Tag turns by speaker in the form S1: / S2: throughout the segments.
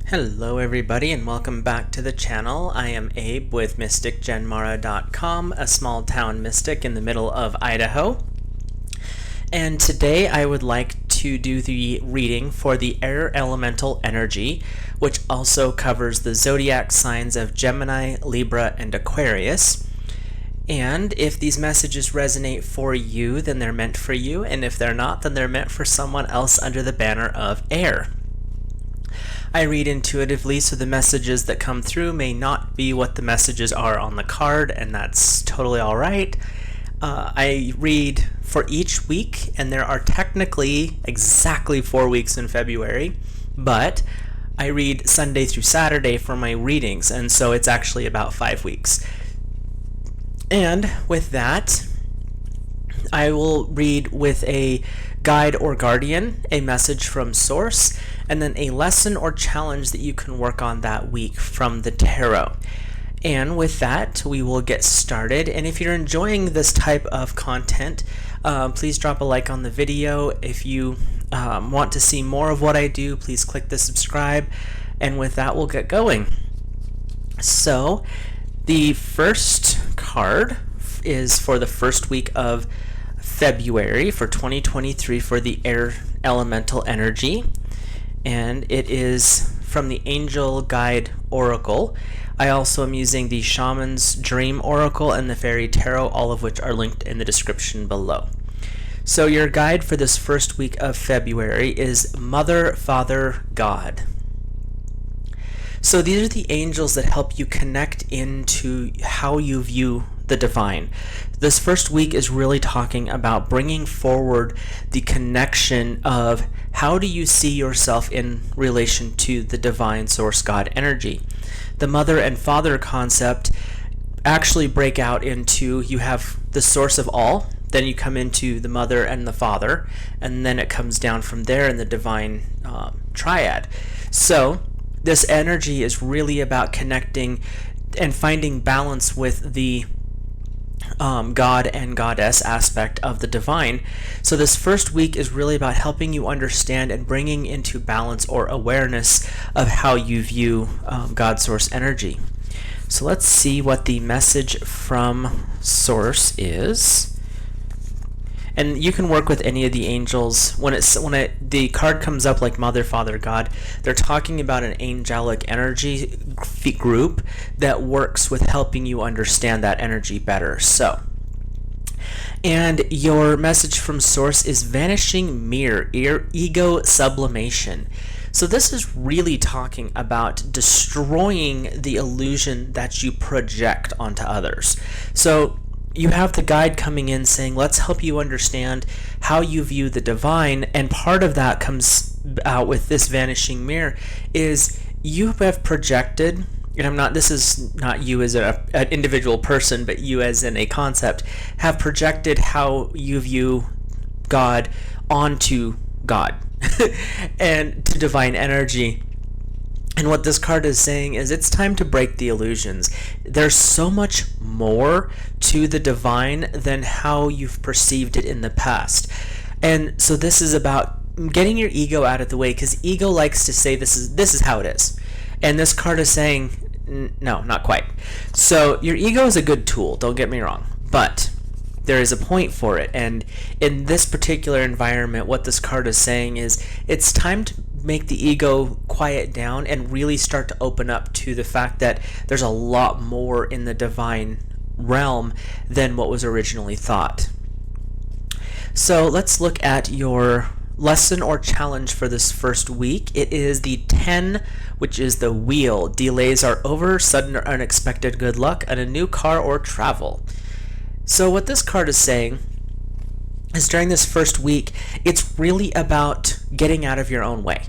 S1: Hello everybody and welcome back to the channel. I am Abe with MysticGenmara.com, a small town mystic in the middle of Idaho. And today I would like to do the reading for the air elemental energy, which also covers the zodiac signs of Gemini, Libra, and Aquarius. And if these messages resonate for you, then they're meant for you, and if they're not, then they're meant for someone else under the banner of air. I read intuitively, so the messages that come through may not be what the messages are on the card, and that's totally all right. I read for each week, and there are technically exactly 4 weeks in February, but I read Sunday through Saturday for my readings, and so it's actually about 5 weeks. And with that, I will read with a guide or guardian, a message from source, and then a lesson or challenge that you can work on that week from the tarot. And with that, we will get started. And if you're enjoying this type of content, please drop a like on the video. If you want to see more of what I do, please click the subscribe. And with that, we'll get going. So the first card is for the first week of February for 2023 for the air elemental energy, and it is from the Angel Guide Oracle. I also am using the Shaman's Dream Oracle and the Fairy Tarot, all of which are linked in the description below. So your guide for this first week of February is Mother, Father, God. So these are the angels that help you connect into how you view the divine. This first week is really talking about bringing forward the connection of how do you see yourself in relation to the divine source God energy. The mother and father concept actually break out into, you have the source of all, then you come into the mother and the father, and then it comes down from there in the divine triad. So this energy is really about connecting and finding balance with the God and goddess aspect of the divine. So this first week is really about helping you understand and bringing into balance or awareness of how you view God source energy. So let's see what the message from source is. And you can work with any of the angels. When the card comes up like Mother, Father, God, they're talking about an angelic energy group that works with helping you understand that energy better. So, and your message from source is Vanishing Mirror, Ego Sublimation. So this is really talking about destroying the illusion that you project onto others. So you have the guide coming in saying, let's help you understand how you view the divine, and part of that comes out with this vanishing mirror is you have projected, and this is not you as an individual person, but you as in a concept, have projected how you view God onto God and to divine energy. And what this card is saying is it's time to break the illusions. There's so much more to the divine than how you've perceived it in the past. And so this is about getting your ego out of the way, because ego likes to say this is how it is. And this card is saying, no, not quite. So your ego is a good tool, don't get me wrong, but there is a point for it. And in this particular environment, what this card is saying is it's time to make the ego quiet down and really start to open up to the fact that there's a lot more in the divine realm than what was originally thought. So let's look at your lesson or challenge for this first week. It is the 10, which is the wheel. Delays are over, sudden or unexpected good luck, and a new car or travel. So what this card is saying is during this first week, it's really about getting out of your own way.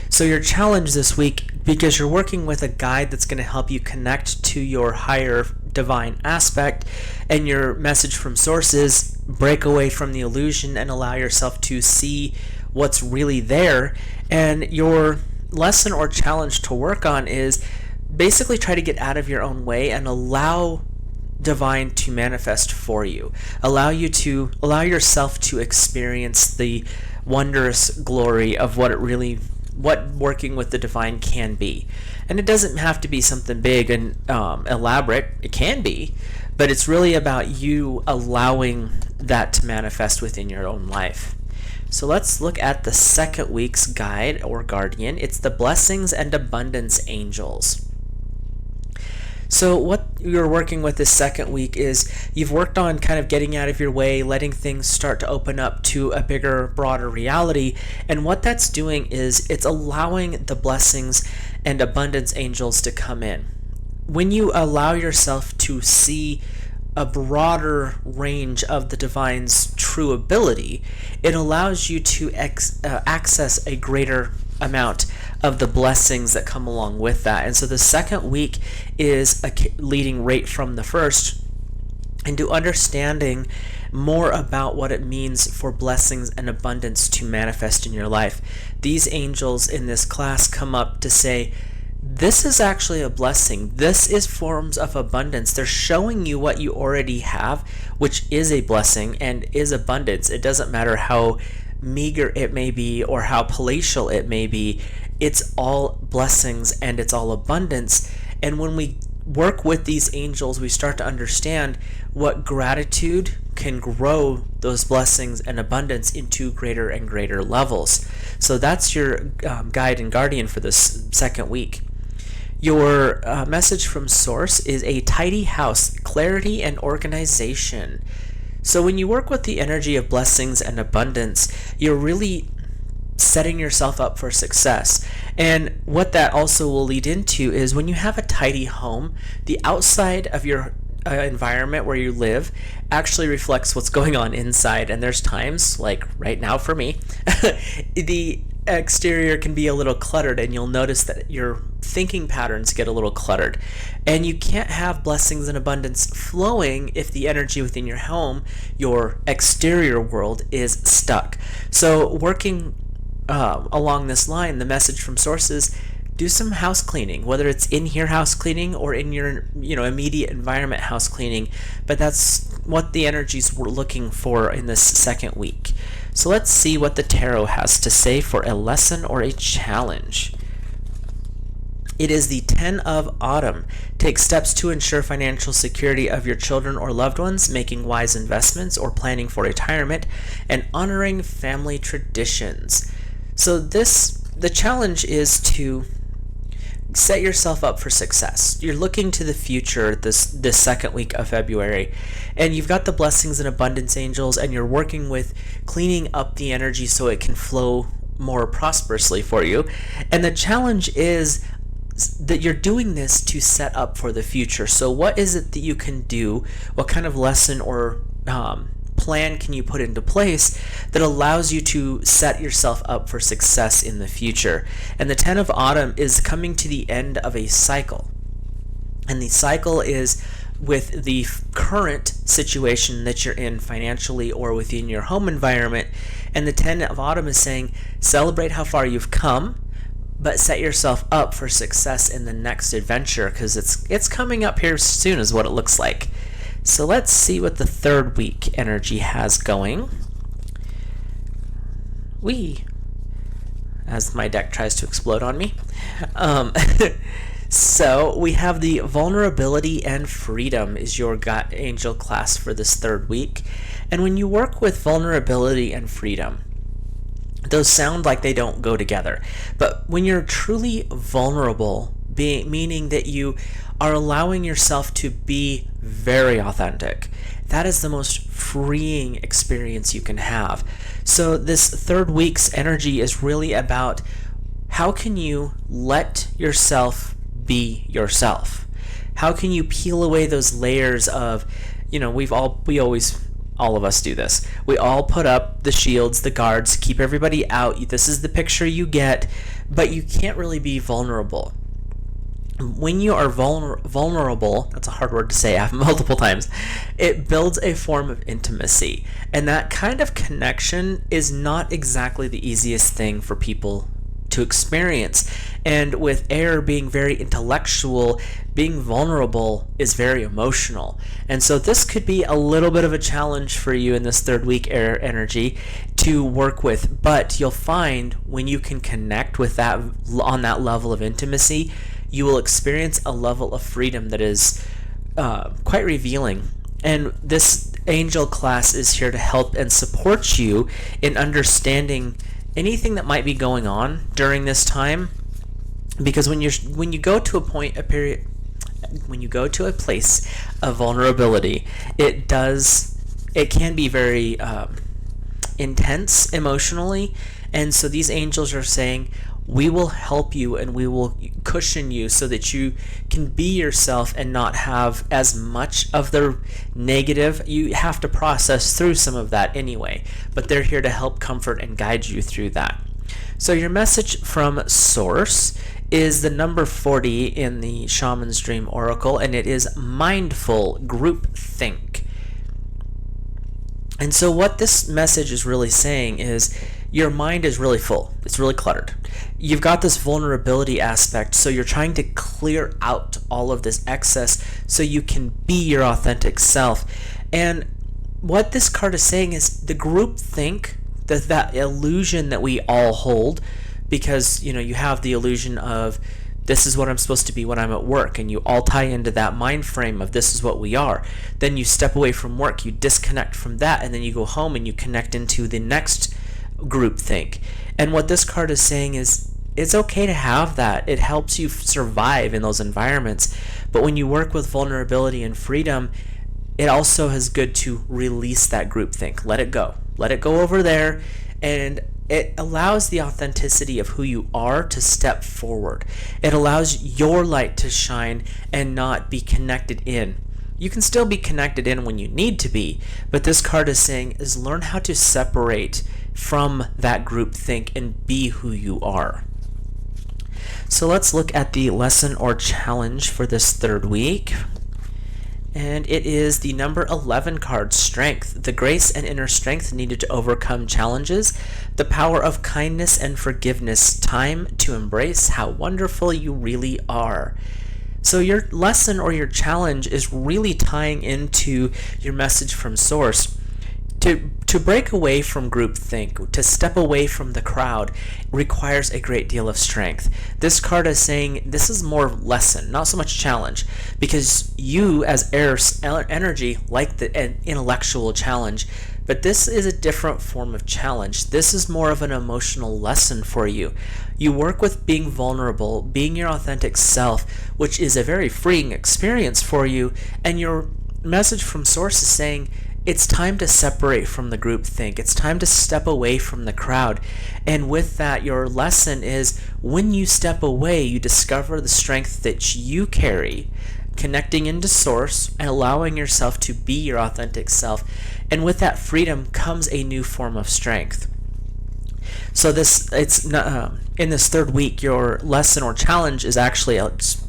S1: So your challenge this week, because you're working with a guide that's going to help you connect to your higher divine aspect, and your message from source is break away from the illusion and allow yourself to see what's really there. And your lesson or challenge to work on is basically try to get out of your own way and allow divine to manifest for you. Allow yourself to experience the wondrous glory of what it really what working with the divine can be. And it doesn't have to be something big and elaborate. It can be, but it's really about you allowing that to manifest within your own life. So let's look at the second week's guide or guardian. It's the Blessings and Abundance Angels. So what you're working with this second week is you've worked on kind of getting out of your way, letting things start to open up to a bigger, broader reality. And what that's doing is it's allowing the blessings and abundance angels to come in. When you allow yourself to see a broader range of the divine's true ability, it allows you to access a greater amount of the blessings that come along with that. And so the second week is leading right from the first into understanding more about what it means for blessings and abundance to manifest in your life. These angels in this class come up to say, this is actually a blessing. This is forms of abundance. They're showing you what you already have, which is a blessing and is abundance. It doesn't matter how meager it may be or how palatial it may be. It's all blessings and it's all abundance. And when we work with these angels, we start to understand what gratitude can grow those blessings and abundance into greater and greater levels. So that's your guide and guardian for this second week. Your message from Source is a tidy house, clarity and organization. So when you work with the energy of blessings and abundance, you're really setting yourself up for success. And what that also will lead into is when you have a tidy home, the outside of your environment where you live actually reflects what's going on inside. And there's times, like right now for me, the exterior can be a little cluttered, and you'll notice that your thinking patterns get a little cluttered. And you can't have blessings and abundance flowing if the energy within your home, your exterior world, is stuck. So working along this line, the message from Sources: do some house cleaning, whether it's in here house cleaning or in your immediate environment house cleaning. But that's what the energies we're looking for in this second week. So let's see what the tarot has to say for a lesson or a challenge. It is the 10 of Autumn. Take steps to ensure financial security of your children or loved ones, making wise investments or planning for retirement, and honoring family traditions. So the challenge is to set yourself up for success. You're looking to the future this second week of February, and you've got the blessings and abundance angels, and you're working with cleaning up the energy so it can flow more prosperously for you. And the challenge is that you're doing this to set up for the future. So what is it that you can do? What kind of lesson or plan can you put into place that allows you to set yourself up for success in the future? And the 10 of Autumn is coming to the end of a cycle. And the cycle is with the current situation that you're in financially or within your home environment. And the 10 of Autumn is saying, celebrate how far you've come, but set yourself up for success in the next adventure, because it's coming up here soon is what it looks like. So let's see what the third week energy has going. As my deck tries to explode on me. So we have the Vulnerability and Freedom is your angel class for this third week. And when you work with vulnerability and freedom, those sound like they don't go together. But when you're truly vulnerable, meaning that you are allowing yourself to be very authentic, that is the most freeing experience you can have. So this third week's energy is really about how can you let yourself be yourself? How can you peel away those layers of, all of us do this. We all put up the shields, the guards, keep everybody out. This is the picture you get, but you can't really be vulnerable. When you are vulnerable, that's a hard word to say multiple times, it builds a form of intimacy. And that kind of connection is not exactly the easiest thing for people to experience. And with air being very intellectual, being vulnerable is very emotional. And so this could be a little bit of a challenge for you in this third week air energy to work with. But you'll find when you can connect with that on that level of intimacy, you will experience a level of freedom that is quite revealing. And this angel class is here to help and support you in understanding anything that might be going on during this time. Because when you go to a place of vulnerability, it can be very intense emotionally. And so these angels are saying, we will help you and we will cushion you so that you can be yourself and not have as much of the negative. You have to process through some of that anyway, but they're here to help comfort and guide you through that. So your message from Source is the number 40 in the Shaman's Dream Oracle, and it is mindful group think. And so what this message is really saying is your mind is really full. It's really cluttered. You've got this vulnerability aspect, so you're trying to clear out all of this excess so you can be your authentic self. And what this card is saying is the group think, that illusion that we all hold, because you have the illusion of this is what I'm supposed to be when I'm at work, and you all tie into that mind frame of this is what we are. Then you step away from work, you disconnect from that, and then you go home and you connect into the next group think. And what this card is saying is it's okay to have that. It helps you survive in those environments. But when you work with vulnerability and freedom, it also is good to release that group think. Let it go. Let it go over there, and it allows the authenticity of who you are to step forward. It allows your light to shine and not be connected in. You can still be connected in when you need to be, but this card is saying is learn how to separate from that group think and be who you are. So let's look at the lesson or challenge for this third week. And it is the number 11 card, Strength. The grace and inner strength needed to overcome challenges. The power of kindness and forgiveness. Time to embrace how wonderful you really are. So your lesson or your challenge is really tying into your message from Source. To break away from groupthink, to step away from the crowd, requires a great deal of strength. This card is saying this is more lesson, not so much challenge, because you as air energy like the intellectual challenge, but this is a different form of challenge. This is more of an emotional lesson for you. You work with being vulnerable, being your authentic self, which is a very freeing experience for you, and your message from Source is saying, it's time to separate from the group think. It's time to step away from the crowd. And with that, your lesson is when you step away, you discover the strength that you carry, connecting into Source and allowing yourself to be your authentic self. And with that freedom comes a new form of strength. So in this third week, your lesson or challenge is actually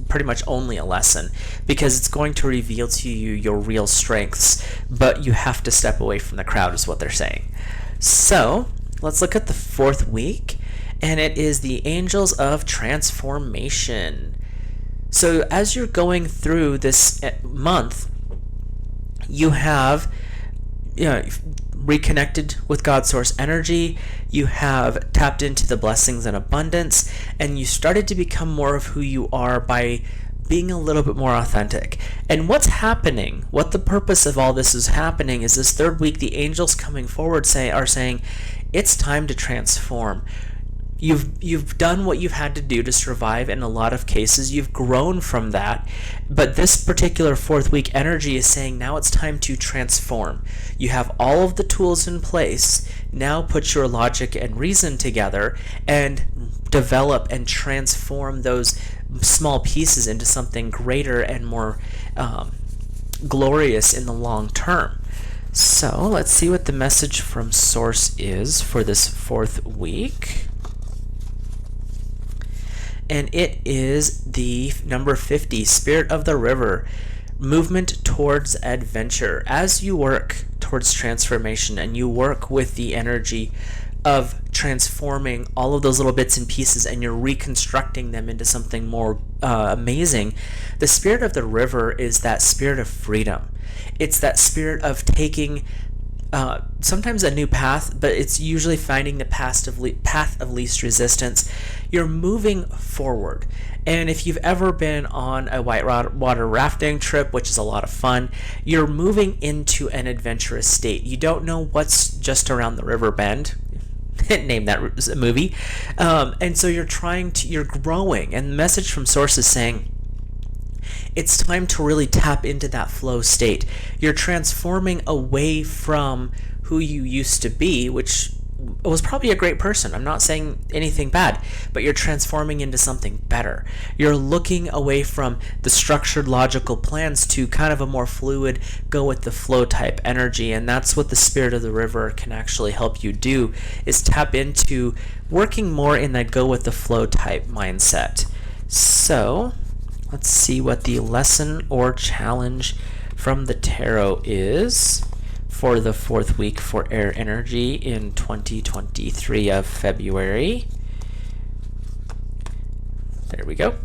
S1: pretty much only a lesson, because it's going to reveal to you your real strengths, but you have to step away from the crowd is what they're saying. So let's look at the fourth week, and it is the Angels of Transformation. So as you're going through this month, you have reconnected with God's Source energy, you have tapped into the blessings and abundance, and you started to become more of who you are by being a little bit more authentic. And what's happening, what the purpose of all this is happening, is this third week the angels coming forward are saying it's time to transform. You've done what you've had to do to survive in a lot of cases. You've grown from that. But this particular fourth week energy is saying now it's time to transform. You have all of the tools in place. Now put your logic and reason together and develop and transform those small pieces into something greater and more glorious in the long term. So let's see what the message from Source is for this fourth week. And it is the number 50, Spirit of the River, movement towards adventure. As you work towards transformation and you work with the energy of transforming all of those little bits and pieces, and you're reconstructing them into something more amazing. The spirit of the river is that spirit of freedom. It's that spirit of taking sometimes a new path, but it's usually finding the path of least resistance. You're moving forward. And if you've ever been on a whitewater rafting trip, which is a lot of fun, you're moving into an adventurous state. You don't know what's just around the river bend. Name that movie. And so you're growing. And the message from Source is saying, it's time to really tap into that flow state. You're transforming away from who you used to be, which was probably a great person. I'm not saying anything bad, but you're transforming into something better. You're looking away from the structured, logical plans to kind of a more fluid, go with the flow type energy. And that's what the spirit of the river can actually help you do, is tap into working more in that go with the flow type mindset. So let's see what the lesson or challenge from the tarot is for the 4th week for air energy in 2023 of February. There we go.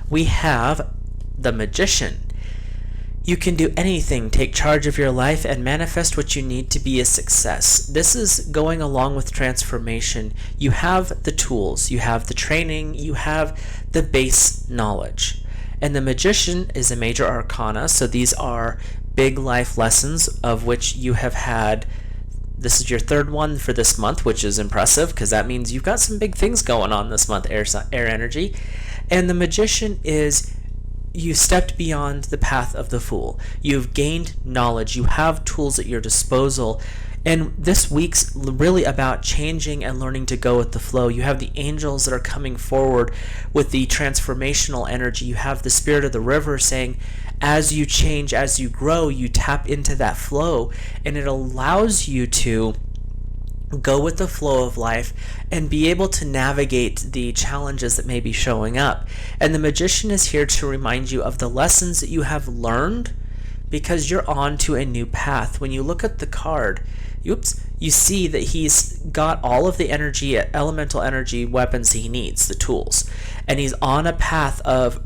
S1: We have the Magician. You can do anything, take charge of your life, and manifest what you need to be a success. This is going along with transformation. You have the tools, you have the training, you have the base knowledge. And the Magician is a major arcana, so these are big life lessons of which you have had. This is your 3rd one for this month, which is impressive because that means you've got some big things going on this month, air energy. And the Magician is, you stepped beyond the path of the fool. You've gained knowledge. You have tools at your disposal. And this week's really about changing and learning to go with the flow. You have the angels that are coming forward with the transformational energy. You have the spirit of the river saying, as you change, as you grow, you tap into that flow, and it allows you to go with the flow of life and be able to navigate the challenges that may be showing up. And the Magician is here to remind you of the lessons that you have learned, because you're on to a new path. When you look at the card, you see that he's got all of the energy, elemental energy weapons he needs, the tools, and he's on a path of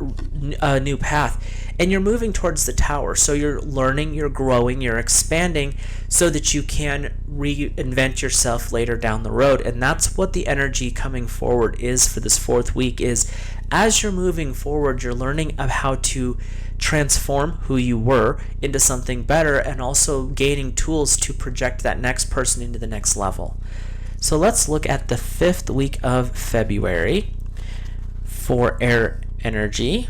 S1: a new path. And you're moving towards the tower, so you're learning, you're growing, you're expanding so that you can reinvent yourself later down the road. And that's what the energy coming forward is for this 4th week, is as you're moving forward, you're learning of how to transform who you were into something better, and also gaining tools to project that next person into the next level. So let's look at the 5th week of February for air energy.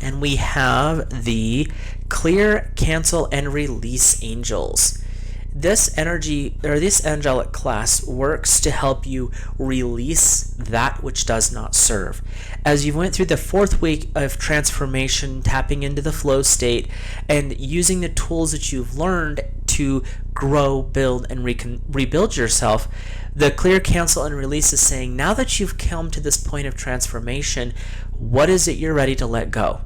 S1: And we have the clear, cancel, and release angels. This energy, or this angelic class, works to help you release that which does not serve. As you went through the 4th week of transformation, tapping into the flow state, and using the tools that you've learned to grow, build, and rebuild yourself, the clear, cancel, and release is saying, now that you've come to this point of transformation, what is it you're ready to let go?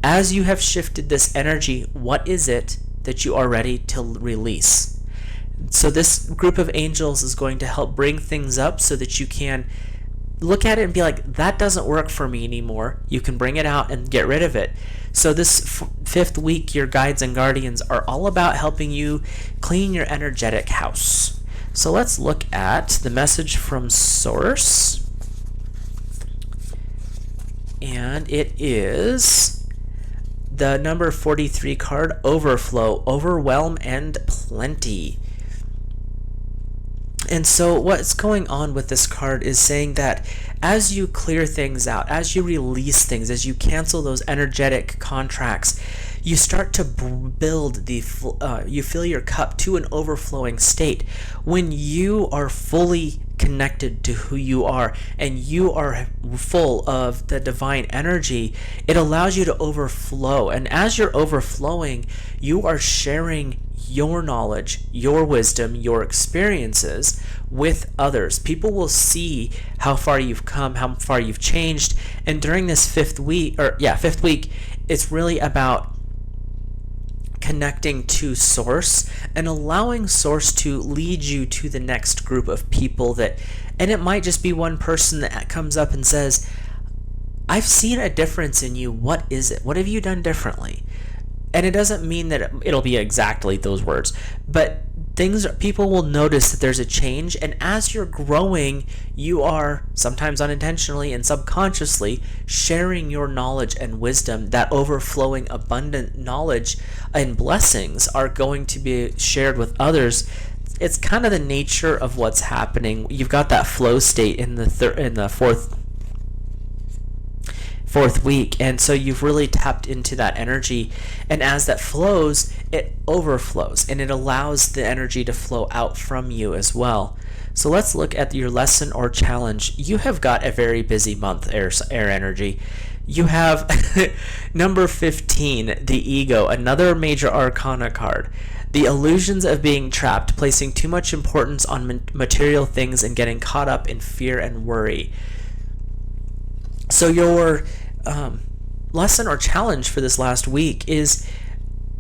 S1: As you have shifted this energy, what is it that you are ready to release? So this group of angels is going to help bring things up so that you can look at it and be like, that doesn't work for me anymore. You can bring it out and get rid of it. So this 5th week, your guides and guardians are all about helping you clean your energetic house. So let's look at the message from Source. And it is the number 43 card, Overflow, Overwhelm, and Plenty. And so what's going on with this card is saying that as you clear things out, as you release things, as you cancel those energetic contracts, you start to build you fill your cup to an overflowing state. When you are fully connected to who you are and you are full of the divine energy, it allows you to overflow. And as you're overflowing, you are sharing your knowledge, your wisdom, your experiences with others. People will see how far you've come, how far you've changed. And during this 5th week, it's really about connecting to source and allowing source to lead you to the next group of people and it might just be one person that comes up and says, I've seen a difference in you. What is it? What have you done differently? And it doesn't mean that it'll be exactly those words, but people will notice that there's a change, and as you're growing, you are sometimes unintentionally and subconsciously sharing your knowledge and wisdom. That overflowing abundant knowledge and blessings are going to be shared with others. It's kind of the nature of what's happening. You've got that flow state in the fourth week, and so you've really tapped into that energy, and as that flows, it overflows and it allows the energy to flow out from you as well. So let's look at your lesson or challenge. You have got a very busy month, air energy. You have number 15, the ego, another major arcana card. The illusions of being trapped, placing too much importance on material things and getting caught up in fear and worry. So your lesson or challenge for this last week is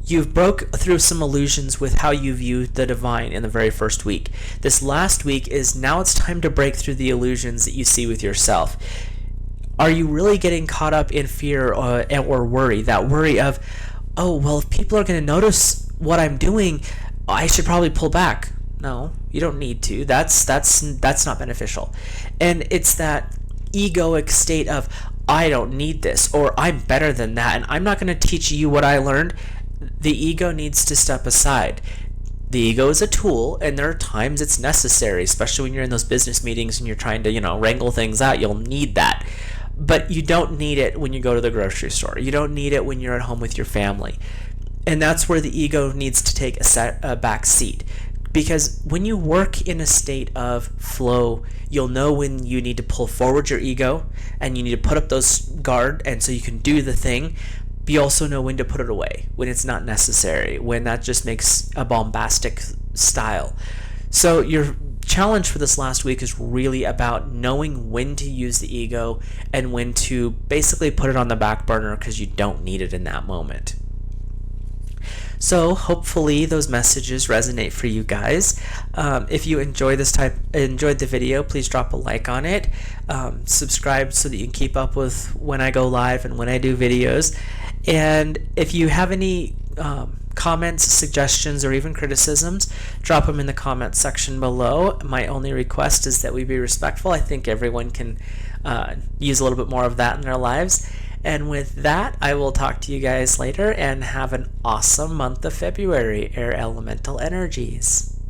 S1: you've broke through some illusions with how you view the divine in the very first week. This last week is now it's time to break through the illusions that you see with yourself. Are you really getting caught up in fear or worry? That worry of, oh, well, if people are going to notice what I'm doing, I should probably pull back. No, you don't need to. That's not beneficial. And it's that egoic state of, I don't need this, or I'm better than that, and I'm not going to teach you what I learned. The ego needs to step aside. The ego is a tool, and there are times it's necessary, especially when you're in those business meetings and you're trying to, wrangle things out. You'll need that. But you don't need it when you go to the grocery store. You don't need it when you're at home with your family. And that's where the ego needs to take a back seat. Because when you work in a state of flow, you'll know when you need to pull forward your ego and you need to put up those guard, and so you can do the thing. But you also know when to put it away, when it's not necessary, when that just makes a bombastic style. So your challenge for this last week is really about knowing when to use the ego and when to basically put it on the back burner because you don't need it in that moment. So hopefully those messages resonate for you guys. If you enjoyed the video, please drop a like on it. Subscribe so that you can keep up with when I go live and when I do videos. And if you have any comments, suggestions, or even criticisms, drop them in the comments section below. My only request is that we be respectful. I think everyone can use a little bit more of that in their lives. And with that, I will talk to you guys later, and have an awesome month of February, Air Elemental Energies.